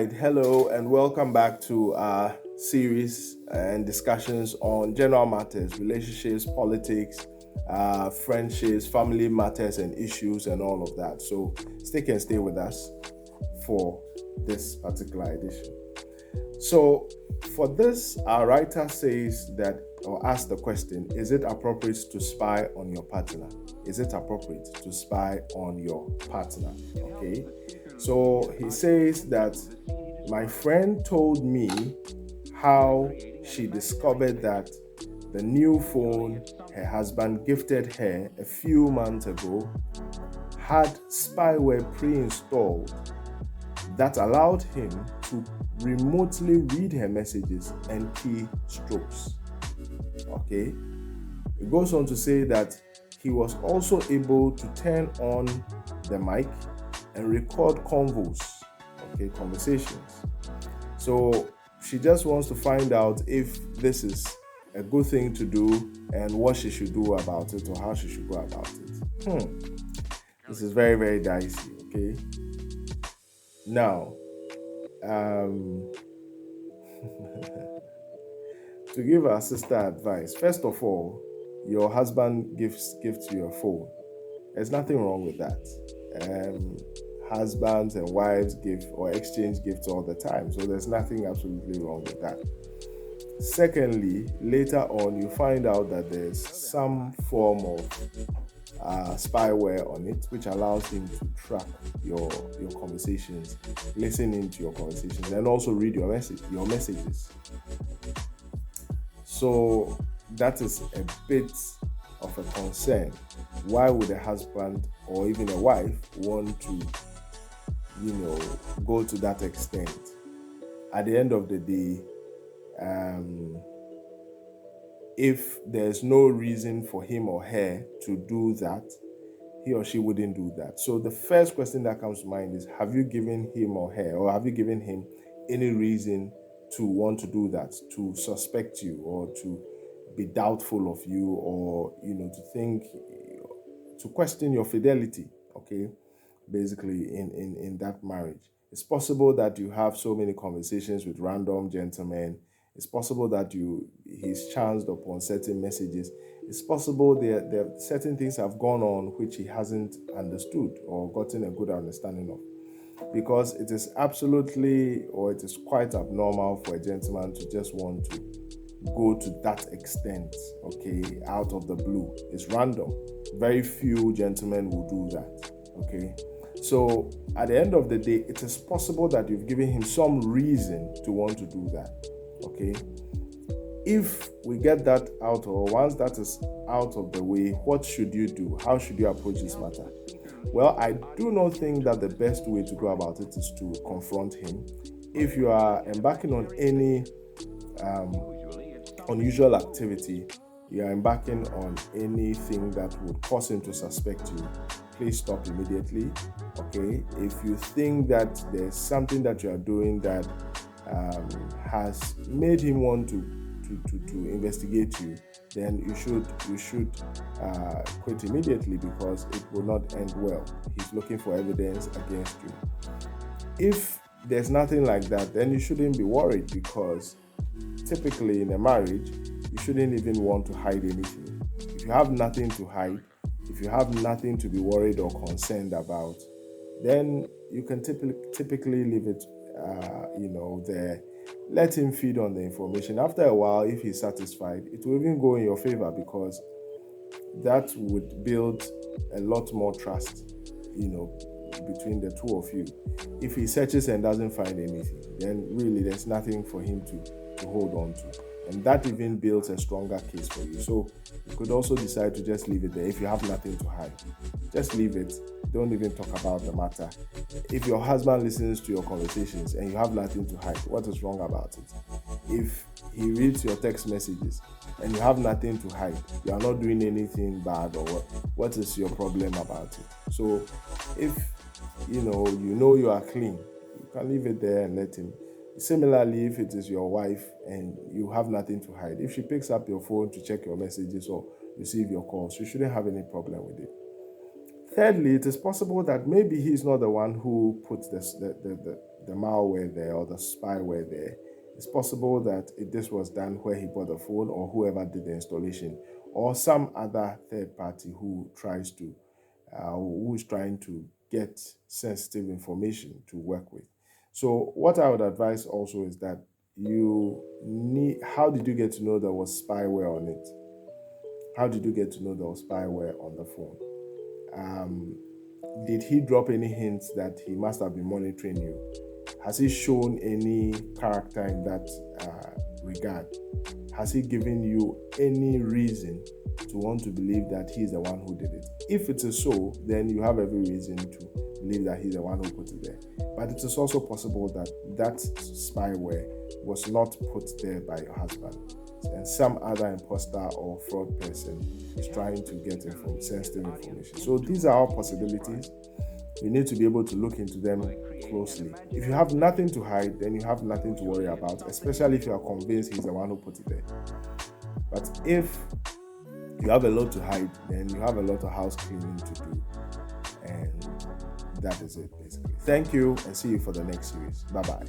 right, hello, and welcome back to our series and discussions on general matters, relationships, politics, friendships, family matters, and issues, and all of that. So, stick and stay with us for this particular edition. So, for this, our writer says that, or asks the question, is it appropriate to spy on your partner? Is it appropriate to spy on your partner? Okay. So, he says that my friend told me how she discovered that the new phone her husband gifted her a few months ago had spyware pre installed that allowed him to remotely read her messages and key strokes. Okay. It goes on to say that he was also able to turn on the mic and record convos, okay, conversations. So she just wants to find out if this is a good thing to do and what she should do about it or how she should go about it. This is very, very dicey, okay? Now, um, to give our sister advice, first of all, your husband gives you a phone. There's nothing wrong with that. Husbands and wives give or exchange gifts all the time, so there's nothing absolutely wrong with that. Secondly, later on, you find out that there's some form of spyware on it, which allows him to track your conversations, listen into your conversations, and also read your messages. So that is a bit of a concern. Why would a husband or even a wife want to, go to that extent? At the end of the day, if there's no reason for him or her to do that, he or she wouldn't do that. So the first question that comes to mind is, have you given him or her, or have you given him any reason to want to do that, to suspect you or to be doubtful of you, or to think, to question your fidelity, okay, basically in that marriage? It's possible that you have so many conversations with random gentlemen. It's possible that he's chanced upon certain messages. It's possible there certain things have gone on which he hasn't understood or gotten a good understanding of, because it is absolutely, or it is quite abnormal for a gentleman to just want to go to that extent, okay, out of the blue. It's random. Very few gentlemen will do that, okay? So at the end of the day, it is possible that you've given him some reason to want to do that, okay? If we get that out, or once that is out of the way, what should you do? How should you approach this matter? Well, I do not think that the best way to go about it is to confront him. If you are embarking on any unusual activity, you are embarking on anything that would cause him to suspect you, please stop immediately, okay? If you think that there's something that you are doing that has made him want to investigate you, then you should quit immediately, because it will not end well. He's looking for evidence against you. If there's nothing like that, then you shouldn't be worried, because typically in a marriage, you shouldn't even want to hide anything. If you have nothing to hide, if you have nothing to be worried or concerned about, then you can typically leave it, there. Let him feed on the information. After a while, if he's satisfied, it will even go in your favor, because that would build a lot more trust, between the two of you. If he searches and doesn't find anything, then really there's nothing for him to hold on to. And that even builds a stronger case for you. So you could also decide to just leave it there. If you have nothing to hide, just leave it. Don't even talk about the matter. If your husband listens to your conversations and you have nothing to hide, what is wrong about it? If he reads your text messages and you have nothing to hide, you are not doing anything bad, or what is your problem about it? So if you know you are clean, you can leave it there and let him. Similarly, if it is your wife and you have nothing to hide, if she picks up your phone to check your messages or receive your calls, you shouldn't have any problem with it. Thirdly, it is possible that maybe he's not the one who put the malware there or the spyware there, it's possible that this was done where he bought the phone, or whoever did the installation, or some other third party who is trying to get sensitive information to work with. So what I would advise also is that you need, how did you get to know there was spyware on it? How did you get to know there was spyware on the phone? Um, did he drop any hints that he must have been monitoring you? Has he shown any character in that regard? Has he given you any reason to want to believe that he's the one who did it? If it is so, then you have every reason to believe that he's the one who put it there. But it is also possible that that spyware was not put there by your husband, and some other imposter or fraud person is trying to get sensitive information. So these are all possibilities. You need to be able to look into them closely. If you have nothing to hide, then you have nothing to worry about, especially if you are convinced he's the one who put it there. But if you have a lot to hide, then you have a lot of house cleaning to do. And that is it, basically. Thank you, and see you for the next series. Bye-bye.